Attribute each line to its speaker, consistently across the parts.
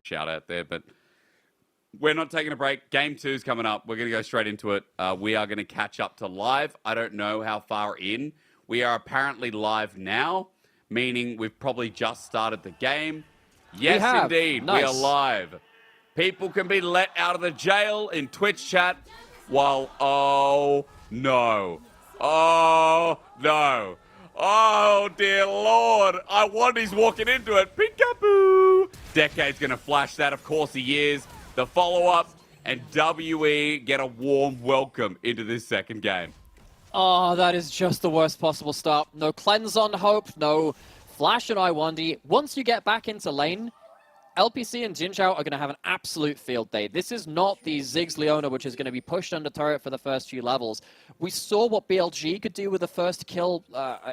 Speaker 1: shout out there. But we're not taking a break. Game 2 is coming up. We're going to go straight into it. We are going to catch up to live. I don't know how far in. We are apparently live now, meaning we've probably just started the game. Yes, indeed. Nice. We are live. People can be let out of the jail in Twitch chat while, oh no, oh dear Lord, Lwandy's walking into it, peekaboo. Decade's gonna flash that, of course he is. The follow-up, and WE get a warm welcome into this second game.
Speaker 2: Oh, that is just the worst possible start. No cleanse on Hope, no flash on Lwandy. Once you get back into lane, LPC and JinJiao are going to have an absolute field day. This is not the Ziggs Leona, which is going to be pushed under turret for the first few levels. We saw what BLG could do with the first kill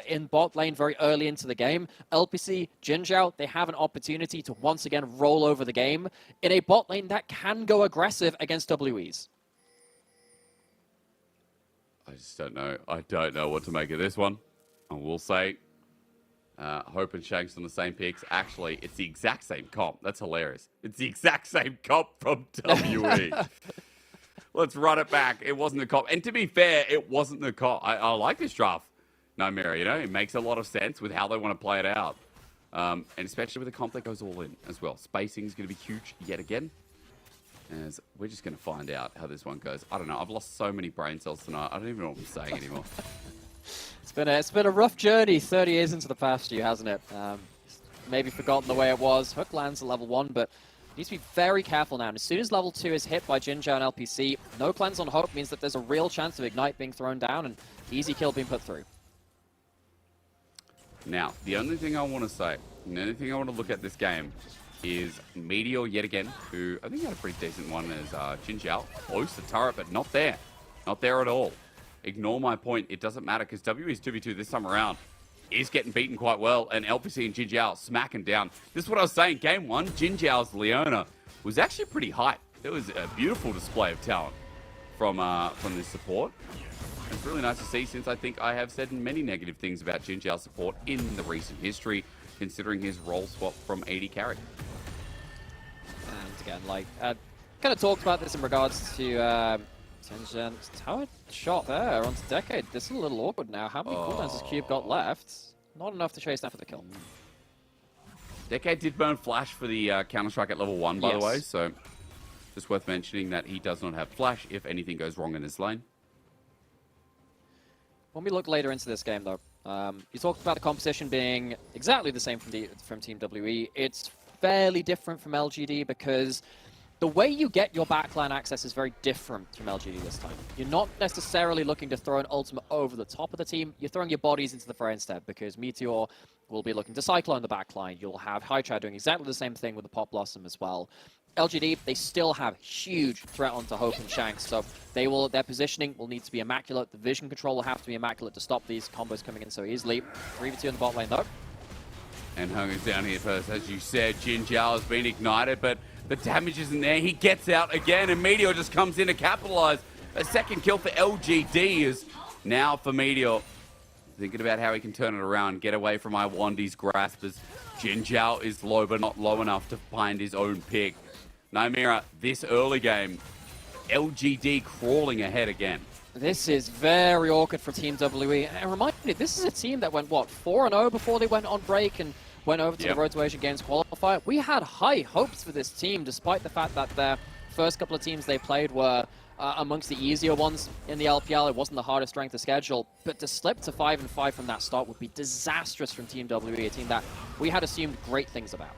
Speaker 2: in bot lane very early into the game. LPC, JinJiao, they have an opportunity to once again roll over the game in a bot lane that can go aggressive against WEs.
Speaker 1: I just don't know. I don't know what to make of this one. I will say, Hope and Shanks on the same picks. Actually, it's the exact same comp. That's hilarious. It's the exact same comp from WE. Let's run it back. It wasn't the comp. And to be fair, it wasn't the comp. I like this draft, Nymaera. You know, it makes a lot of sense with how they want to play it out. And especially with a comp that goes all in as well. Spacing is going to be huge yet again. As we're just going to find out how this one goes. I don't know. I've lost so many brain cells tonight. I don't even know what I'm saying anymore.
Speaker 2: It's been a rough journey 30 years into the past year, hasn't it? Maybe forgotten the way it was. Hook lands at level 1, but needs to be very careful now. And as soon as level 2 is hit by JinJiao and LPC, no cleanse on Hope means that there's a real chance of Ignite being thrown down and easy kill being put through.
Speaker 1: Now, the only thing I want to say, and the only thing I want to look at this game is Meteor yet again, who I think had a pretty decent one as JinJiao. Close to turret, but not there. Not there at all. Ignore my point. It doesn't matter because WE's 2v2 this time around is getting beaten quite well, and LPC and JinJiao smacking down. This is what I was saying. Game 1, JinJiao's Leona was actually pretty hype. It was a beautiful display of talent from this support. It's really nice to see, since I think I have said many negative things about JinJiao's support in the recent history, considering his role swap from AD carry.
Speaker 2: And again, like, kind of talked about this in regards to Tengen's tower shot there onto Decade. This is a little awkward now. How many cooldowns has Cube got left? Not enough to chase down for the kill.
Speaker 1: Decade did burn Flash for the Counter-Strike at level 1, by the way, so just worth mentioning that he does not have Flash if anything goes wrong in his lane.
Speaker 2: When we look later into this game, though, you talked about the composition being exactly the same from Team WE. It's fairly different from LGD because the way you get your backline access is very different from LGD this time. You're not necessarily looking to throw an ultimate over the top of the team. You're throwing your bodies into the fray instead, because Meteor will be looking to Cyclone the backline. You'll have Haichao doing exactly the same thing with the Pop Blossom as well. LGD, they still have huge threat onto Hope and Shanks, so their positioning will need to be immaculate. The vision control will have to be immaculate to stop these combos coming in so easily. 3v2 in the bot lane, though. And
Speaker 1: Heng is down here first. As you said, JinJiao has been ignited, but the damage isn't there. He gets out again, and Meteor just comes in to capitalize. A second kill for LGD is now for Meteor. Thinking about how he can turn it around, get away from Lwandy's grasp, as JinJiao is low, but not low enough to find his own pick. Nymaera, this early game, LGD crawling ahead again.
Speaker 2: This is very awkward for Team WE. And remind me, this is a team that went, what, 4-0 before they went on break and went over to the Road to Asian Games qualifier. We had high hopes for this team, despite the fact that their first couple of teams they played were amongst the easier ones in the LPL. It wasn't the hardest strength of schedule. But to slip to 5-5 from that start would be disastrous from Team WE, a team that we had assumed great things about.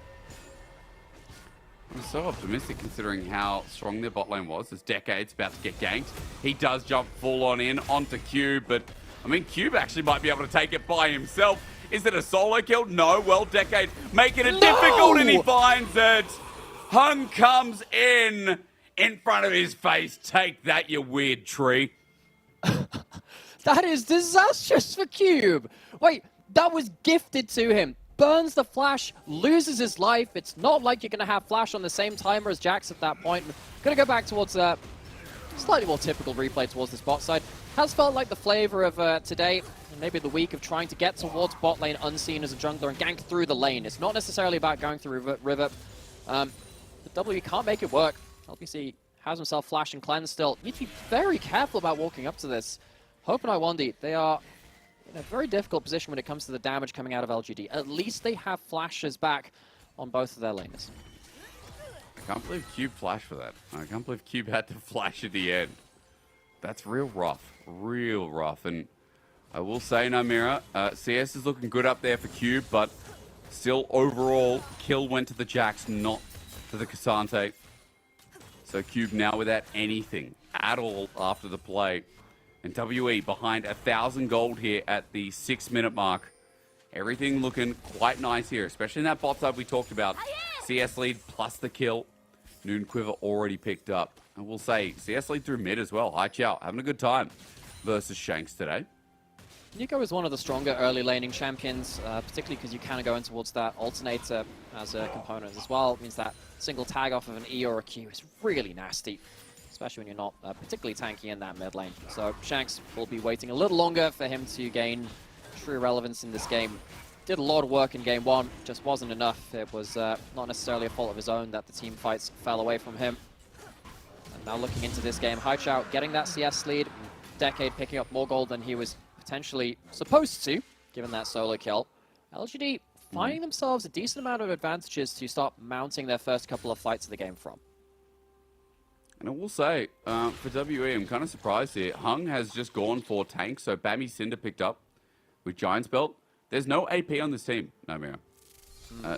Speaker 1: I'm so optimistic considering how strong their bot lane was, as Decade's about to get ganked. He does jump full on in onto Cube, but I mean, Cube actually might be able to take it by himself. Is it a solo kill? No. Well, Decade making it difficult, and he finds it. Heng comes in front of his face. Take that, you weird tree.
Speaker 2: That is disastrous for Cube. Wait, that was gifted to him. Burns the Flash, loses his life. It's not like you're going to have Flash on the same timer as Jax at that point. Going to go back towards slightly more typical replay towards this bot side. Has felt like the flavor of today, maybe the week, of trying to get towards bot lane unseen as a jungler and gank through the lane. It's not necessarily about going through river. but W can't make it work. LPC has himself flash and cleanse still. Need to be very careful about walking up to this. Hope and Lwandy, they are in a very difficult position when it comes to the damage coming out of LGD. At least they have flashes back on both of their laners.
Speaker 1: I can't believe Cube flashed for that. I can't believe Cube had to flash at the end. That's real rough. Real rough. And I will say, Nymaera, CS is looking good up there for Cube, but still overall, kill went to the Jax, not to the Cassante. So Cube now without anything at all after the play. And WE behind 1,000 gold here at the 6-minute mark. Everything looking quite nice here, especially in that bot side we talked about. CS lead plus the kill. Noon Quiver already picked up. And we'll say CS lead through mid as well. Haichao having a good time versus Shanks today.
Speaker 2: Nico is one of the stronger early laning champions, particularly because you kind of go in towards that alternator as a component as well. It means that single tag off of an E or a Q is really nasty, especially when you're not particularly tanky in that mid lane. So Shanks will be waiting a little longer for him to gain true relevance in this game. Did a lot of work in game one, just wasn't enough. It was not necessarily a fault of his own that the team fights fell away from him. And now looking into this game, Haichao getting that CS lead, Decade picking up more gold than he was potentially supposed to, given that solo kill. LGD finding themselves a decent amount of advantages to start mounting their first couple of fights of the game from.
Speaker 1: And I will say, for WE, I'm kind of surprised here. Heng has just gone for tank, so Bammy Cinder picked up with Giant's Belt. There's no AP on this team, Nymaera.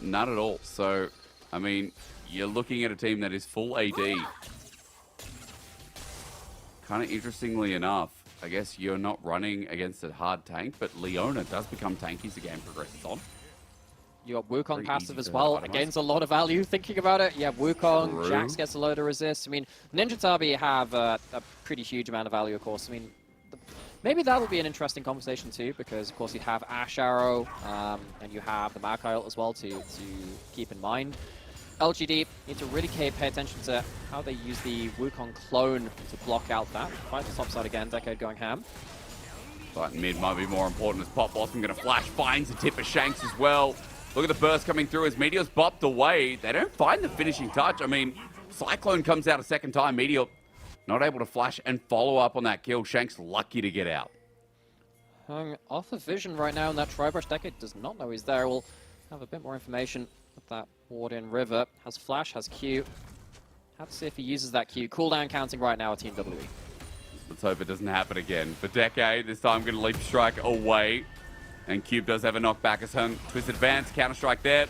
Speaker 1: None at all. So, I mean, you're looking at a team that is full AD. Kind of interestingly enough, I guess you're not running against a hard tank, but Leona does become tanky as the game progresses on.
Speaker 2: You got Wukong passive as well. Gains a lot of value thinking about it. Yeah, Wukong,
Speaker 1: True.
Speaker 2: Jax gets a load of resist. I mean, Ninja Tabi have a pretty huge amount of value, of course. I mean, maybe that'll be an interesting conversation too, because of course you have Ash Arrow, and you have the Maokai ult as well to keep in mind. LGD need to really pay attention to how they use the Wukong clone to block out that. Fight the top side again, Decade going ham.
Speaker 1: But mid might be more important as Pop Blossom going to flash, finds the tip of Shanks as well. Look at the burst coming through as Meteor's bopped away. They don't find the finishing touch. I mean, Cyclone comes out a second time. Meteor not able to flash and follow up on that kill. Shanks lucky to get out.
Speaker 2: Hung off of vision right now, and that Tri-Brush Decade does not know he's there. We'll have a bit more information with that ward in River. Has flash, has Q. Have to see if he uses that Q. Cooldown counting right now at Team WE.
Speaker 1: Let's hope it doesn't happen again. For Decade, this time going to leap strike away. And Cube does have a knockback as Hung twisted advance, counter-strike there.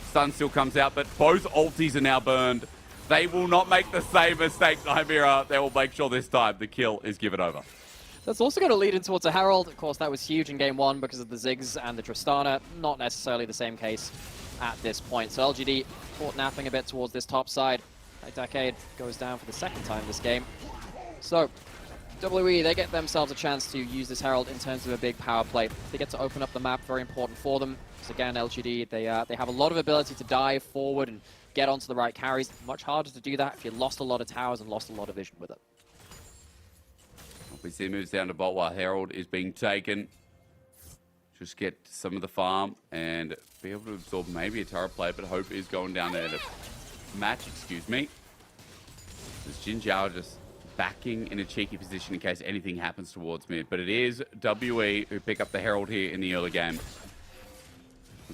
Speaker 1: Stun still comes out, but both ultis are now burned. They will not make the same mistake, Nymaera. They will make sure this time the kill is given over.
Speaker 2: That's also going to lead in towards a Herald. Of course, that was huge in game one because of the Ziggs and the Tristana. Not necessarily the same case at this point. So LGD caught napping a bit towards this top side. Decade goes down for the second time this game. So WE, they get themselves a chance to use this Herald in terms of a big power play. They get to open up the map, very important for them. Because again, LGD, they have a lot of ability to dive forward and get onto the right carries. Much harder to do that if you lost a lot of towers and lost a lot of vision with it.
Speaker 1: LPC moves down to bot while Herald is being taken. Just get some of the farm and be able to absorb maybe a turret play, but Hope is going down there to match, excuse me. There's JinJiao just backing in a cheeky position in case anything happens towards mid. But it is WE who pick up the Herald here in the early game.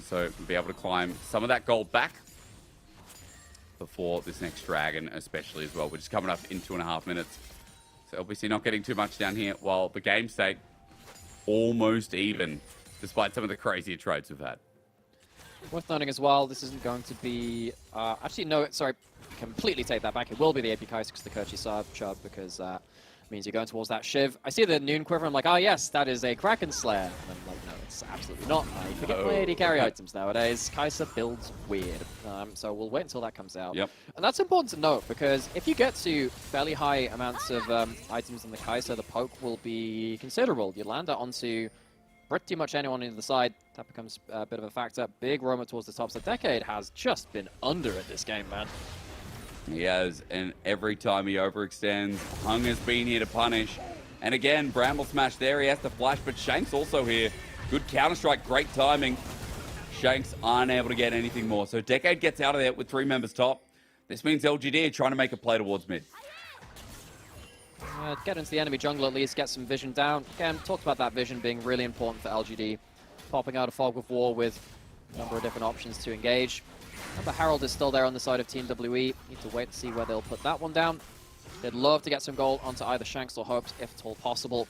Speaker 1: So we'll be able to climb some of that gold back before this next dragon especially as well, which is coming up in 2.5 minutes. So LPC not getting too much down here while the game state almost even, despite some of the crazier trades we've had.
Speaker 2: Worth noting as well, this isn't going to be... actually, no, sorry, completely take that back. It will be the EpicSkillshot, the Kerchi Chub, because it means you're going towards that Shiv. I see the Noon Quiver, I'm like, oh yes, that is a Kraken Slayer. And I'm like, no, it's absolutely not. I forget my AD carry items nowadays. Kai'Sa builds weird. So we'll wait until that comes out.
Speaker 1: Yep.
Speaker 2: And that's important to note, because if you get to fairly high amounts of items in the Kai'Sa, the poke will be considerable. You land that onto pretty much anyone on the side, that becomes a bit of a factor. Big roamer towards the top. So Decade has just been under it this game, man.
Speaker 1: He has, and every time he overextends, Hung has been here to punish. And again, Bramble Smash there, he has to flash, but Shanks also here. Good counter-strike, great timing. Shanks aren't able to get anything more. So Decade gets out of there with 3 members top. This means LGD are trying to make a play towards mid.
Speaker 2: Get into the enemy jungle at least, get some vision down. Again, talked about that vision being really important for LGD. Popping out a Fog of War with a number of different options to engage. Remember, Herald is still there on the side of Team WE. Need to wait to see where they'll put that one down. They'd love to get some gold onto either Shanks or Hope, if at all possible.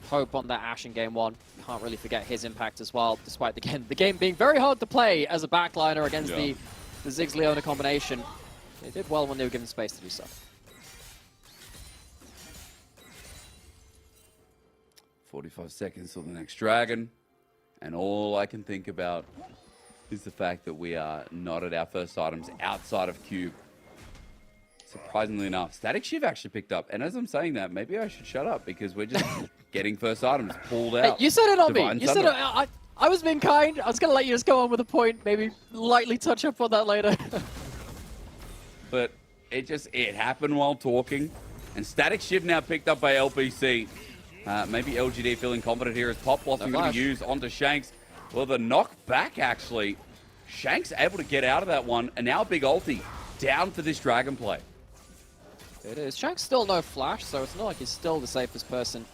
Speaker 2: Hope on that Ashe in game 1. Can't really forget his impact as well, despite the game being very hard to play as a backliner against the Ziggs Leona combination. They did well when they were given space to do so.
Speaker 1: 45 seconds till the next dragon, and all I can think about is the fact that we are not at our first items outside of Cube. Surprisingly enough, Static Shiv actually picked up, and as I'm saying that, maybe I should shut up because we're just getting first items pulled out.
Speaker 2: Hey, you said it on
Speaker 1: Divine
Speaker 2: me. You said it. I was being kind. I was going to let you just go on with a point, maybe lightly touch up on that later.
Speaker 1: But it happened while talking, and Static Shiv now picked up by LPC. Maybe LGD feeling confident here as Pop Blossom going to be used onto Shanks. Well, the knock back actually. Shanks able to get out of that one, and now big ulti down for this dragon play.
Speaker 2: It is. Shanks still no flash, so it's not like he's still the safest person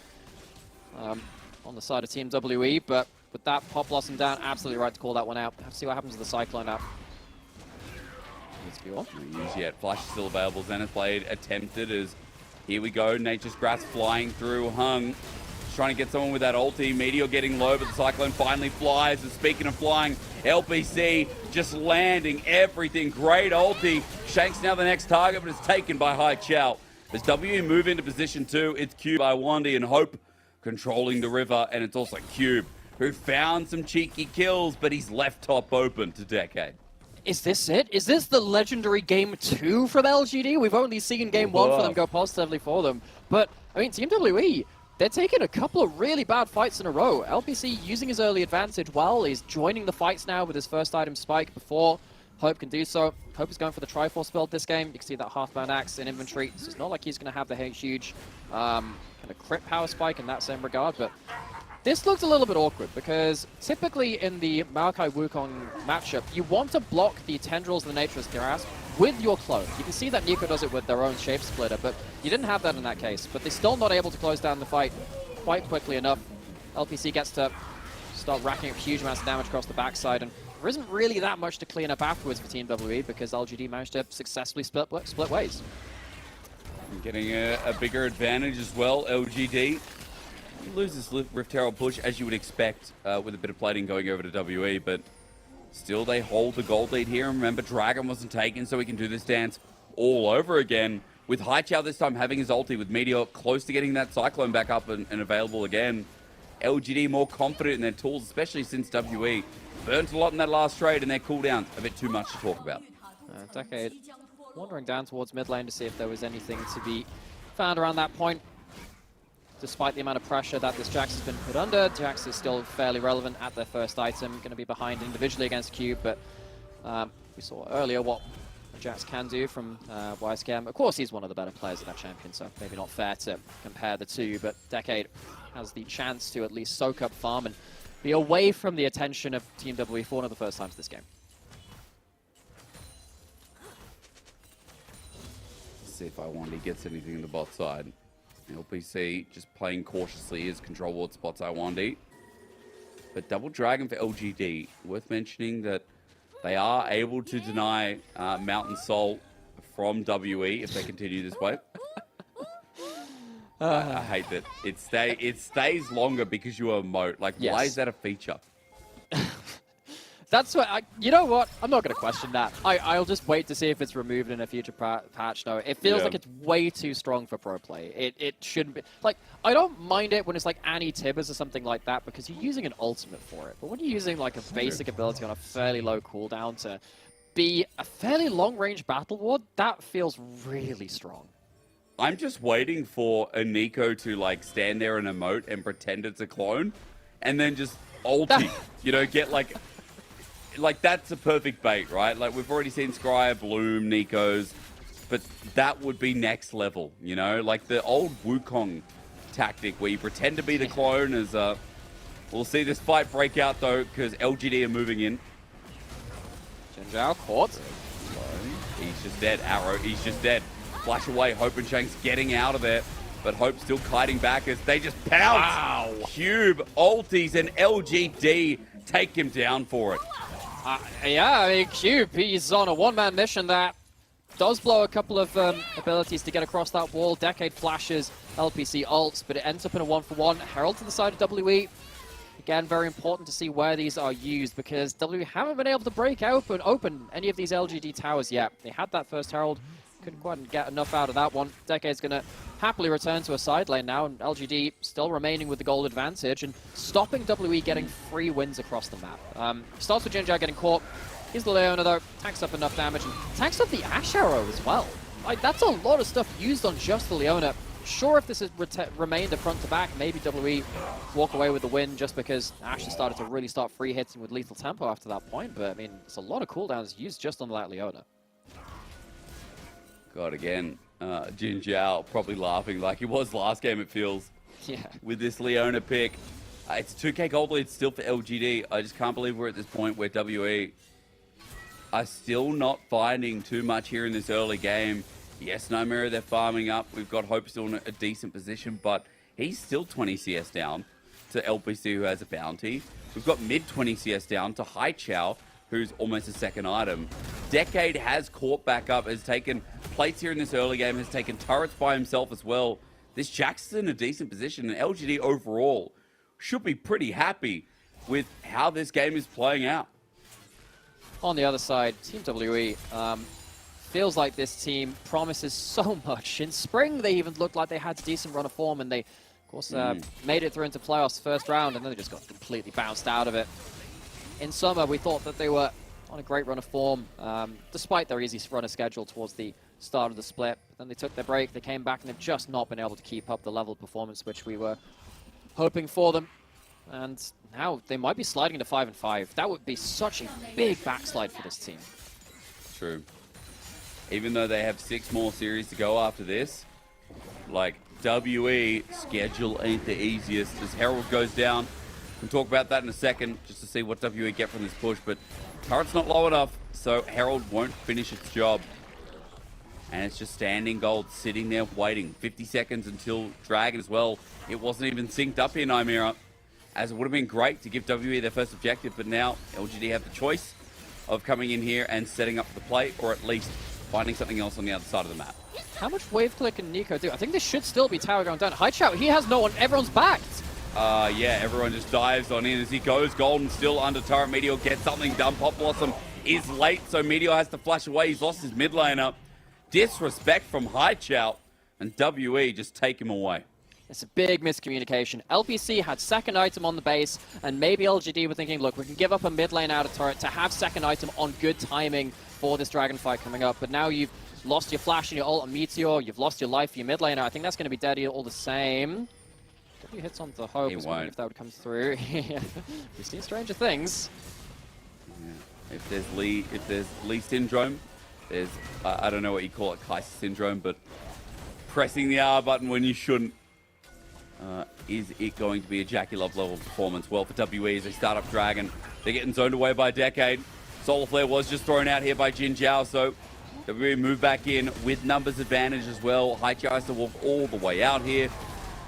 Speaker 2: on the side of Team WE, but with that Pop Blossom down, absolutely right to call that one out. Have to see what happens with the Cyclone up. Let's go on.
Speaker 1: No use yet. Flash is still available. Zenith Blade attempted as here we go. Nature's Grass flying through. Heng trying to get someone with that ulti. Meteor getting low, but the Cyclone finally flies. And speaking of flying, LPC just landing everything. Great ulti. Shanks now the next target, but it's taken by Haichao. As WE move into position 2, it's Cube by Lwandy and Hope controlling the river. And it's also Cube, who found some cheeky kills, but he's left top open to Decade.
Speaker 2: Is this it? Is this the legendary game 2 from LGD? We've only seen game 1 for them go positively for them. But, I mean, Team WE, they're taking a couple of really bad fights in a row. LPC using his early advantage well. He's joining the fights now with his first item spike before Hope can do so. Hope is going for the Triforce build this game. You can see that half-bound axe in inventory. So it's not like he's going to have the huge kind of crit power spike in that same regard, but this looks a little bit awkward because typically in the Maokai Wukong matchup, you want to block the tendrils of the Nature's Grass with your clone. You can see that Nico does it with their own shape splitter, but you didn't have that in that case. But they're still not able to close down the fight quite quickly enough. LPC gets to start racking up huge amounts of damage across the backside, and there isn't really that much to clean up afterwards for Team WE because LGD managed to successfully split ways.
Speaker 1: Getting a bigger advantage as well, LGD. Loses Rift Herald push, as you would expect, with a bit of plating going over to WE, but still they hold the gold lead here. And remember, Dragon wasn't taken, so we can do this dance all over again. With Haichao this time having his ulti, with Meteor close to getting that Cyclone back up and available again. LGD more confident in their tools, especially since WE burnt a lot in that last trade, and their cooldowns a bit too much to talk about.
Speaker 2: Decade wandering down towards mid lane to see if there was anything to be found around that point. Despite the amount of pressure that this Jax has been put under, Jax is still fairly relevant at their first item. Going to be behind individually against Cube, but we saw earlier what Jax can do from Wisecam. Of course, he's one of the better players in that champion, so maybe not fair to compare the two, but Decade has the chance to at least soak up farm and be away from the attention of Team WE for one of the first times this game.
Speaker 1: Let's see if Lwandy gets anything in the bot side. LPC just playing cautiously as control ward spots Lwandy. But double dragon for LGD. Worth mentioning that they are able to deny Mountain Soul from WE if they continue this way. I hate that. It stays longer because you emote. Like,
Speaker 2: yes.
Speaker 1: Why is that a feature?
Speaker 2: That's what you know what? I'm not going to question that. I'll just wait to see if it's removed in a future patch. No, it feels like it's way too strong for pro play. It shouldn't be. Like, I don't mind it when it's like Annie Tibbers or something like that because you're using an ultimate for it. But when you're using like a basic ability on a fairly low cooldown to be a fairly long range battle ward, that feels really strong.
Speaker 1: I'm just waiting for a Nico to like stand there and emote and pretend it's a clone, and then just ulti. You know, get like that's a perfect bait, right? Like we've already seen Scryer, Bloom, Nikos, but that would be next level. You know, like the old Wukong tactic where you pretend to be the clone. As we'll see this fight break out though, because LGD are moving in.
Speaker 2: JinJiao caught.
Speaker 1: Easy he's just dead. Arrow, he's just dead. Flash away, Hope and Shanks getting out of there. But Hope still kiting back as they just pounce. Wow. Cube, ultis, and LGD take him down for it.
Speaker 2: Yeah, I mean, Cube, he's on a one-man mission that does blow a couple of abilities to get across that wall. Decade flashes, LPC ults, but it ends up in a 1-for-1. Herald to the side of WE. Again, very important to see where these are used because WE haven't been able to break open any of these LGD towers yet. They had that first Herald. Couldn't quite get enough out of that one. Decade's going to happily return to a side lane now, and LGD still remaining with the gold advantage and stopping WE getting free wins across the map. Starts with JinJiao getting caught. He's the Leona though, tanks up enough damage, and tanks up the Ash Arrow as well. Like, that's a lot of stuff used on just the Leona. Sure, if this has remained a front to back, maybe WE walk away with the win just because Ash has started to really start free hitting with lethal tempo after that point, but I mean, it's a lot of cooldowns used just on that Leona.
Speaker 1: God, again, JinJiao probably laughing like he was last game, it feels.
Speaker 2: Yeah. With
Speaker 1: this Leona pick. It's 2k gold lead still for LGD. I just can't believe we're at this point where WE are still not finding too much here in this early game. Yes, Nymaera, they're farming up. We've got Hope still in a decent position, but he's still 20 CS down to LPC, who has a bounty. We've got mid 20 CS down to Haichao, who's almost a second item. Decade has caught back up, has taken plates here in this early game, has taken turrets by himself as well. This Jax is in a decent position, and LGD overall should be pretty happy with how this game is playing out.
Speaker 2: On the other side, Team WE feels like this team promises so much. In spring, they even looked like they had a decent run of form, and they, of course, made it through into playoffs first round, and then they just got completely bounced out of it. In summer, we thought that they were on a great run of form, despite their easy run of schedule towards the start of the split. But then they took their break, they came back, and they've just not been able to keep up the level of performance which we were hoping for them. And now they might be sliding into 5-5. That would be such a big backslide for this team.
Speaker 1: True. Even though they have 6 more series to go after this, like, WE schedule ain't the easiest. As Herald goes down, we'll talk about that in a second, just to see what WE get from this push, but turret's not low enough, so Herald won't finish its job. And it's just standing gold, sitting there waiting. 50 seconds until Dragon as well. It wasn't even synced up here, Nymaera, as it would have been great to give WE their first objective, but now LGD have the choice of coming in here and setting up the play, or at least finding something else on the other side of the map.
Speaker 2: How much wave click can Nico do? I think this should still be tower going down. Haichao, he has no one, everyone's backed.
Speaker 1: Yeah, everyone just dives on in as he goes. Golden still under turret. Meteor gets something done. Pop Blossom is late, so Meteor has to flash away. He's lost his mid laner. Disrespect from Haichao, and WE just take him away.
Speaker 2: It's a big miscommunication. LPC had second item on the base, and maybe LGD were thinking, look, we can give up a mid lane out of turret to have second item on good timing for this dragon fight coming up. But now you've lost your flash and your ult on Meteor, you've lost your life for your mid laner. I think that's going to be dead all the same. W hits onto the Hope. I was wondering if that would come through. We've seen stranger things.
Speaker 1: Yeah. If there's Lee syndrome, there's I don't know what you call it, Kaiser syndrome, but pressing the R button when you shouldn't. Is it going to be a Jackie Love level performance? Well, for WE as they start up Dragon, they're getting zoned away by Decade. Solar Flare was just thrown out here by JinJiao, so WE move back in with numbers advantage as well. Haichao has to walk all the way out here.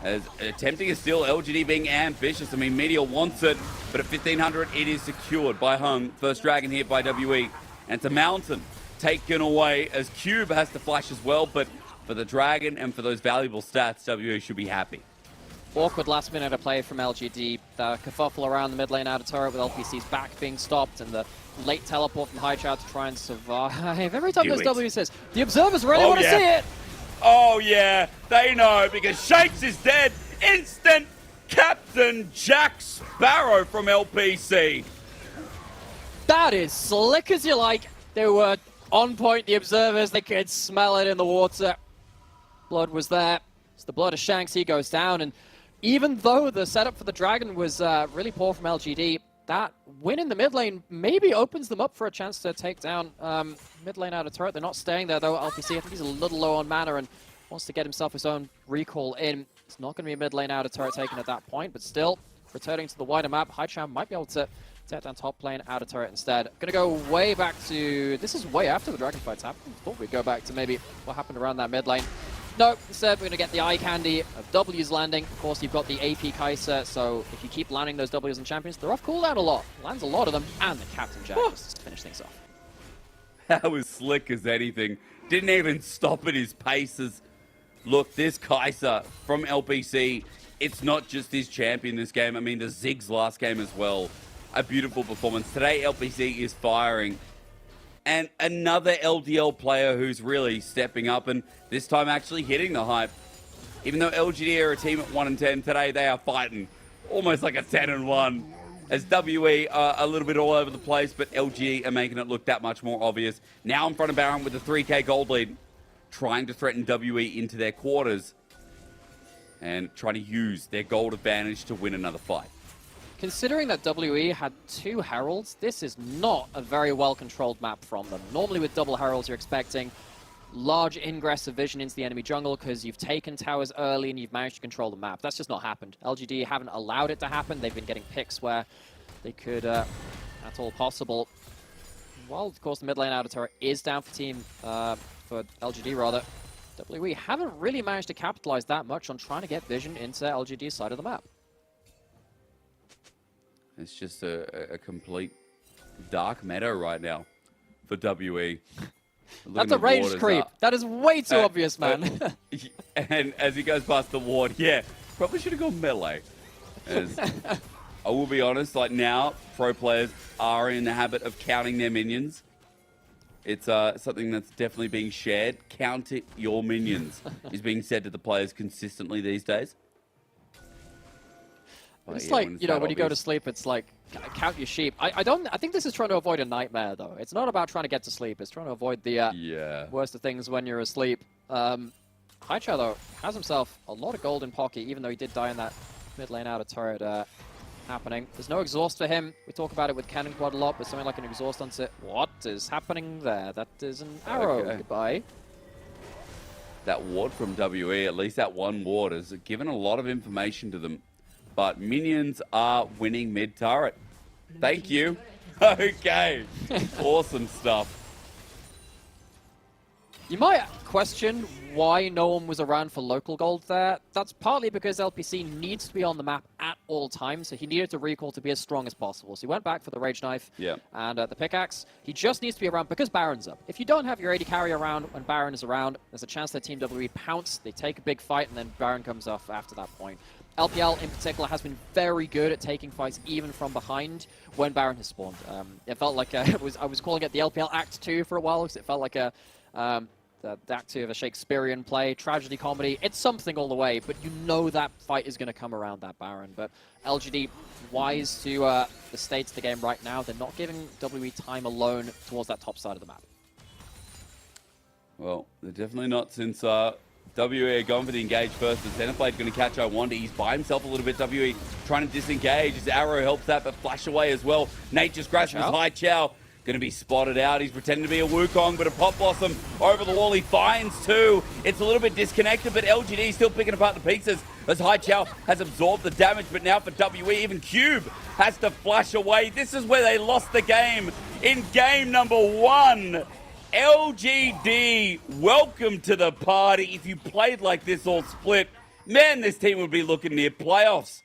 Speaker 1: As attempting a steal, LGD being ambitious. I mean, Meteor wants it, but at 1500 it is secured by Heng. First Dragon here by WE, and it's a Mountain taken away as Cube has to flash as well, but for the Dragon and for those valuable stats, WE should be happy.
Speaker 2: Awkward last minute of play from LGD. The kerfuffle around the mid lane out of turret with LPC's back being stopped, and the late teleport from Haichao to try and survive. Every time this W says, the observers really want to see it.
Speaker 1: Oh yeah, they know, because Shanks is dead. Instant Captain Jack Sparrow from LPC.
Speaker 2: That is slick as you like. They were on point, the observers. They could smell it in the water. Blood was there. It's the blood of Shanks. He goes down, and even though the setup for the Dragon was really poor from LGD, that win in the mid lane maybe opens them up for a chance to take down mid lane out of turret. They're not staying there though. LPC, I think he's a little low on mana and wants to get himself his own recall in. It's not going to be a mid lane out of turret taken at that point, but still, returning to the wider map, Haichao might be able to Set down top lane, out of turret instead. Gonna go way back to... This is way after the dragon fight's happened. Thought we'd go back to maybe what happened around that mid lane. No, instead we're gonna get the eye candy of W's landing. Of course, you've got the AP Kai'Sa, so if you keep landing those W's on champions, they're off cooldown a lot. Lands a lot of them, and the Captain Jack just to finish things off.
Speaker 1: That was slick as anything. Didn't even stop at his paces. Look, this Kai'Sa from LPC, it's not just his champion this game. I mean, the Ziggs last game as well. A beautiful performance. Today, LPC is firing. And another LDL player who's really stepping up and this time actually hitting the hype. Even though LGD are a team at 1-10, today they are fighting almost like a 10-1. As WE are a little bit all over the place, but LGD are making it look that much more obvious. Now in front of Baron with a 3k gold lead, trying to threaten WE into their quarters and trying to use their gold advantage to win another fight.
Speaker 2: Considering that WE had 2 Heralds, this is not a very well-controlled map from them. Normally with double Heralds, you're expecting large ingress of vision into the enemy jungle because you've taken towers early and you've managed to control the map. That's just not happened. LGD haven't allowed it to happen. They've been getting picks where they could, at all possible. While, of course, the mid lane outer turret is down for for LGD rather. WE haven't really managed to capitalize that much on trying to get vision into LGD's side of the map.
Speaker 1: It's just a complete dark meta right now for WE.
Speaker 2: That's a range creep. That is way too obvious, man.
Speaker 1: And as he goes past the ward, yeah, probably should have gone melee. As I will be honest, like now, pro players are in the habit of counting their minions. It's something that's definitely being shared. Count it, your minions is being said to the players consistently these days.
Speaker 2: It's like, you know, when you go to sleep, it's like, count your sheep. I think this is trying to avoid a nightmare, though. It's not about trying to get to sleep. It's trying to avoid the worst of things when you're asleep. Haichao, though, has himself a lot of gold in pocket, even though he did die in that mid lane out of turret happening. There's no exhaust for him. We talk about it with Cannon Quad a lot, but something like an exhaust onto it. What is happening there? That is an arrow. Okay. Goodbye.
Speaker 1: That ward from WE, at least that one ward, has given a lot of information to them. But minions are winning mid turret. Thank you. Okay. Awesome stuff.
Speaker 2: You might question why no one was around for local gold there. That's partly because LPC needs to be on the map at all times, so he needed to recall to be as strong as possible. So he went back for the Rage Knife and the Pickaxe. He just needs to be around because Baron's up. If you don't have your AD carry around when Baron is around, there's a chance that Team WE pounce, they take a big fight, and then Baron comes off after that point. LPL in particular has been very good at taking fights even from behind when Baron has spawned. It felt like I was calling it the LPL Act 2 for a while because it felt like the Act 2 of a Shakespearean play, tragedy comedy. It's something all the way, but you know that fight is going to come around that Baron. But LGD, wise to the states of the game right now, they're not giving WE time alone towards that top side of the map.
Speaker 1: Well, they're definitely not since WE are going for the engage first. The Xenoblade going to catch Lwandy. He's by himself a little bit. WE trying to disengage. His arrow helps that, but flash away as well. Nate just grabs his Haichao. Going to be spotted out. He's pretending to be a Wukong, but a Pop Blossom over the wall. He finds 2. It's a little bit disconnected, but LGD still picking apart the pieces as Haichao has absorbed the damage. But now for WE, even Cube has to flash away. This is where they lost the game in game number 1. LGD, welcome to the party. If you played like this all split, man, this team would be looking near playoffs.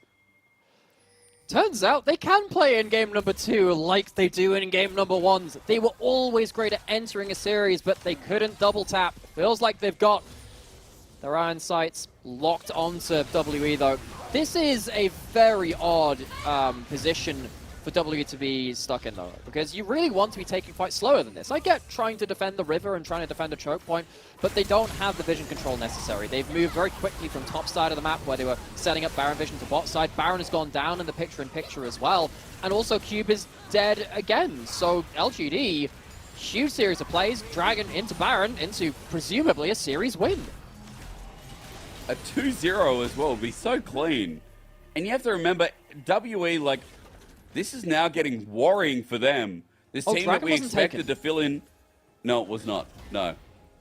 Speaker 2: Turns out they can play in game number 2 like they do in game number 1. They were always great at entering a series, but they couldn't double tap. Feels like they've got their iron sights locked onto WE, though. This is a very odd position for WE to be stuck in, though, because you really want to be taking fights slower than this. I get trying to defend the river and trying to defend a choke point, but they don't have the vision control necessary. They've moved very quickly from top side of the map where they were setting up Baron vision to bot side. Baron has gone down in the picture-in-picture as well, and also Cube is dead again. So LGD, huge series of plays, Dragon into Baron, into presumably a series win.
Speaker 1: A 2-0 as well would be so clean. And you have to remember, WE, like, this is now getting worrying for them. This team that we expected to fill in... No, it was not. No.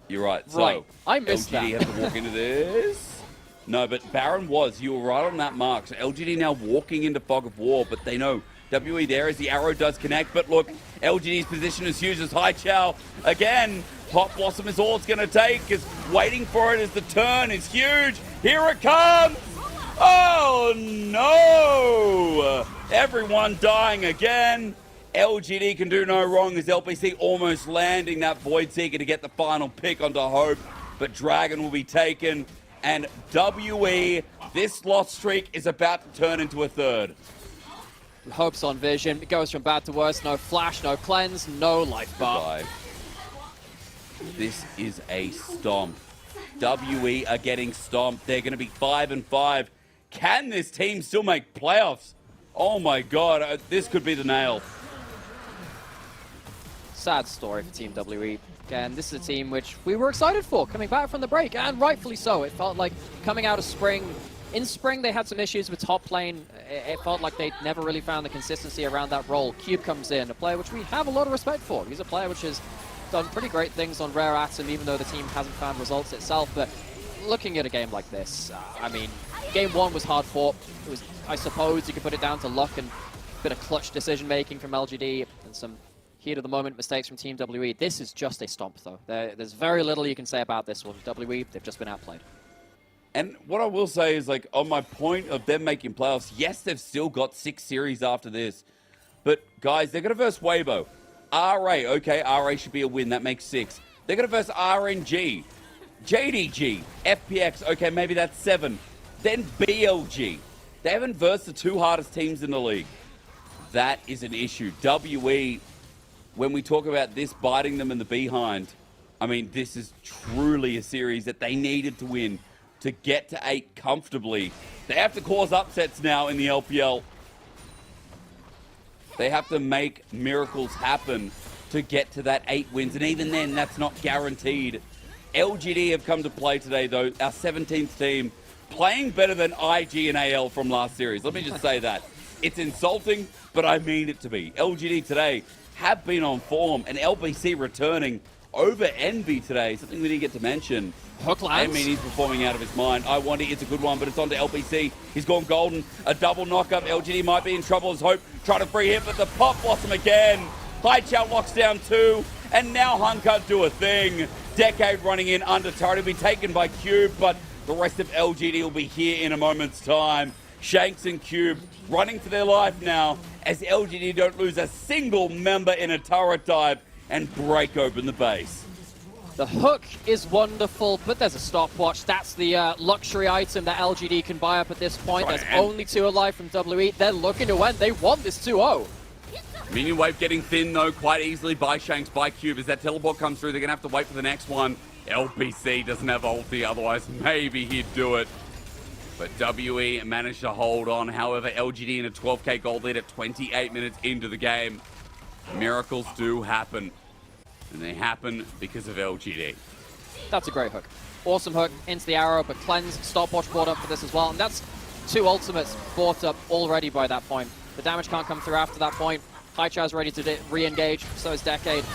Speaker 1: You're right.
Speaker 2: Right.
Speaker 1: So,
Speaker 2: I missed
Speaker 1: LGD
Speaker 2: that.
Speaker 1: have to walk into this. No, but Baron was. You were right on that mark. So LGD now walking into Fog of War, but they know WE there as the arrow does connect, but look, LGD's position is huge as Haichao again. Pop Blossom is all it's going to take, is waiting for it as the turn is huge. Here it comes! Oh no! Everyone dying again. LGD can do no wrong as LPC almost landing that Void Seeker to get the final pick onto Hope, but Dragon will be taken, and WE, this loss streak is about to turn into a third.
Speaker 2: Hope's on vision. It goes from bad to worse. No flash, no cleanse, no life bar.
Speaker 1: This is a stomp. WE are getting stomped. They're going to be 5-5. Can this team still make playoffs? Oh my god, this could be the nail.
Speaker 2: Sad story for Team WE. Again, this is a team which we were excited for, coming back from the break, and rightfully so. It felt like coming out of spring. In spring, they had some issues with top lane. It felt like they'd never really found the consistency around that role. Cube comes in, a player which we have a lot of respect for. He's a player which has done pretty great things on Rare Atom, even though the team hasn't found results itself. But looking at a game like this, I mean, game one was hard fought. It was, I suppose you could put it down to luck and a bit of clutch decision-making from LGD and some heat-of-the-moment mistakes from Team WE. This is just a stomp, though. There's very little you can say about this one. WE, they've just been outplayed.
Speaker 1: And what I will say is, like, on my point of them making playoffs, yes, they've still got 6 series after this. But, guys, they're going to verse Weibo. RA, okay, RA should be a win. That makes 6. They're going to verse RNG. JDG. FPX, okay, maybe that's 7. Then BLG. They haven't versed the 2 hardest teams in the league. That is an issue. WE, when we talk about this biting them in the behind, I mean, this is truly a series that they needed to win to get to 8 comfortably. They have to cause upsets now in the LPL. They have to make miracles happen to get to that 8 wins, and even then, that's not guaranteed. LGD have come to play today, though, our 17th team, playing better than IG and AL from last series. Let me just say that. It's insulting, but I mean it to be. LGD today have been on form, and LBC returning over Envyy today, something we didn't get to mention.
Speaker 2: Hook lands.
Speaker 1: I mean, he's performing out of his mind. I wonder, it's a good one, but it's on to LPC. He's gone golden. A double knockup. LGD might be in trouble as Hope trying to free hit, but the Pop Blossom again. Haichao locks down 2, and now Heng can't do a thing. Decade running in under turret. He'll be taken by Cube, but the rest of LGD will be here in a moment's time. Shanks and Cube running for their life now as LGD don't lose a single member in a turret dive and break open the base.
Speaker 2: The hook is wonderful, but there's a stopwatch. That's the luxury item that LGD can buy up at this point. There's only 2 alive from WE. They're looking to win. They want this 2-0.
Speaker 1: Minion wave getting thin, though, quite easily by Shanks, by Cube. As that teleport comes through, they're going to have to wait for the next one. LPC doesn't have ulti, otherwise maybe he'd do it. But WE managed to hold on. However, LGD in a 12k gold lead at 28 minutes into the game. Miracles do happen. And they happen because of LGD.
Speaker 2: That's a great hook. Awesome hook into the arrow, but cleanse, stopwatch brought up for this as well. And that's 2 ultimates brought up already by that point. The damage can't come through after that point. Haichao's ready to re-engage, so is Decade.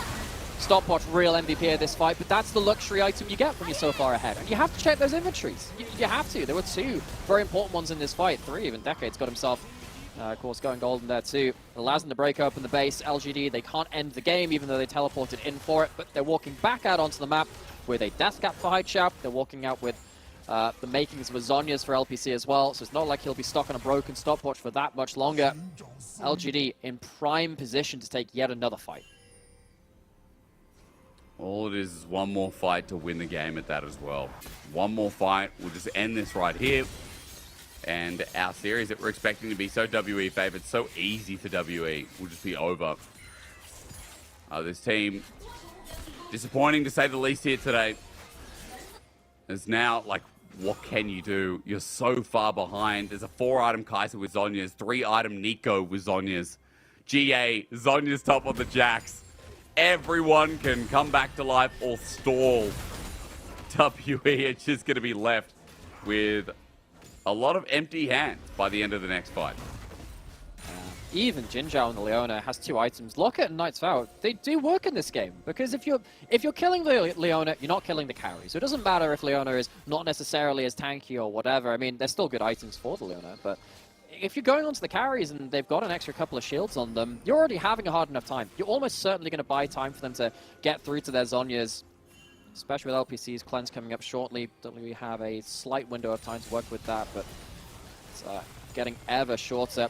Speaker 2: Stopwatch, real MVP of this fight, but that's the luxury item you get when you're so far ahead. And you have to check those inventories. You have to. There were 2 very important ones in this fight. 3 even. Decade's got himself, of course, going golden there too. It allows them to break open the base. LGD, they can't end the game even though they teleported in for it, but they're walking back out onto the map with a death cap for Haichao. They're walking out with the makings of Zhonya's for LPC as well, so it's not like he'll be stuck on a broken stopwatch for that much longer. LGD in prime position to take yet another fight.
Speaker 1: All it is one more fight to win the game at that as well. One more fight. We'll just end this right here. And our series that we're expecting to be so WE favored, so easy for WE, will just be over. This team, disappointing to say the least here today. There's now, like, what can you do? You're so far behind. There's a 4-item Kai'Sa with Zhonya's, 3-item Nico with Zhonya's. GA, Zhonya's top of the Jax. Everyone can come back to life or stall. WE are just going to be left with a lot of empty hands by the end of the next fight.
Speaker 2: Even JinJiao and the Leona has 2 items. Locket and Knight's Vow, they do work in this game, because if you're killing the Leona, you're not killing the carry. So it doesn't matter if Leona is not necessarily as tanky or whatever. I mean, they're still good items for the Leona, but if you're going onto the carries and they've got an extra couple of shields on them, you're already having a hard enough time. You're almost certainly going to buy time for them to get through to their Zhonyas, especially with LPC's cleanse coming up shortly. We have a slight window of time to work with that, but it's getting ever shorter.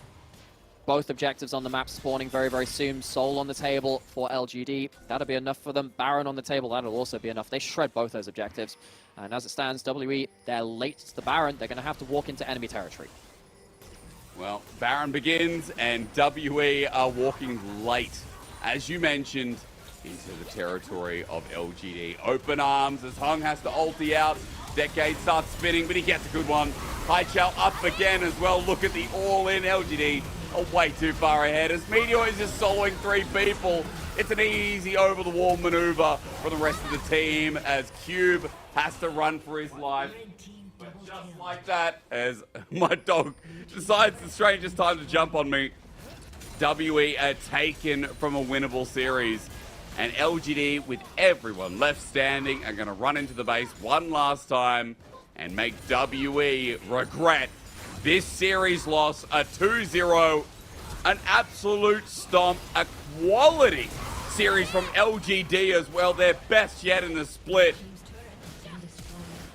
Speaker 2: Both objectives on the map spawning very, very soon. Soul on the table for LGD. That'll be enough for them. Baron on the table, that'll also be enough. They shred both those objectives. And as it stands, WE, they're late to the Baron. They're going to have to walk into enemy territory.
Speaker 1: Well, Baron begins, and WE are walking late, as you mentioned, into the territory of LGD. Open arms as Heng has to ulti out. Decade starts spinning, but he gets a good one. Haichao up again as well. Look at the all-in LGD. Way too far ahead as Meteor is just soloing 3 people. It's an easy over-the-wall maneuver for the rest of the team as Cube has to run for his life. But just like that, as my dog decides the strangest time to jump on me, WE are taken from a winnable series. And LGD, with everyone left standing, are going to run into the base one last time and make WE regret this series loss, a 2-0, an absolute stomp, a quality series from LGD as well, their best yet in the split.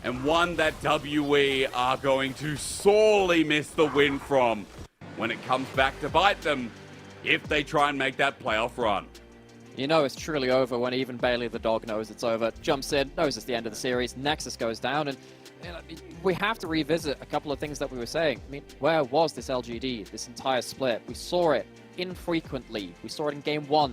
Speaker 1: And one that WE are going to sorely miss the win from when it comes back to bite them if they try and make that playoff run.
Speaker 2: You know it's truly over when even Bailey the dog knows it's over. Jumps in, knows it's the end of the series, Nexus goes down, and we have to revisit a couple of things that we were saying. I mean, where was this LGD, this entire split? We saw it infrequently. We saw it in game 1.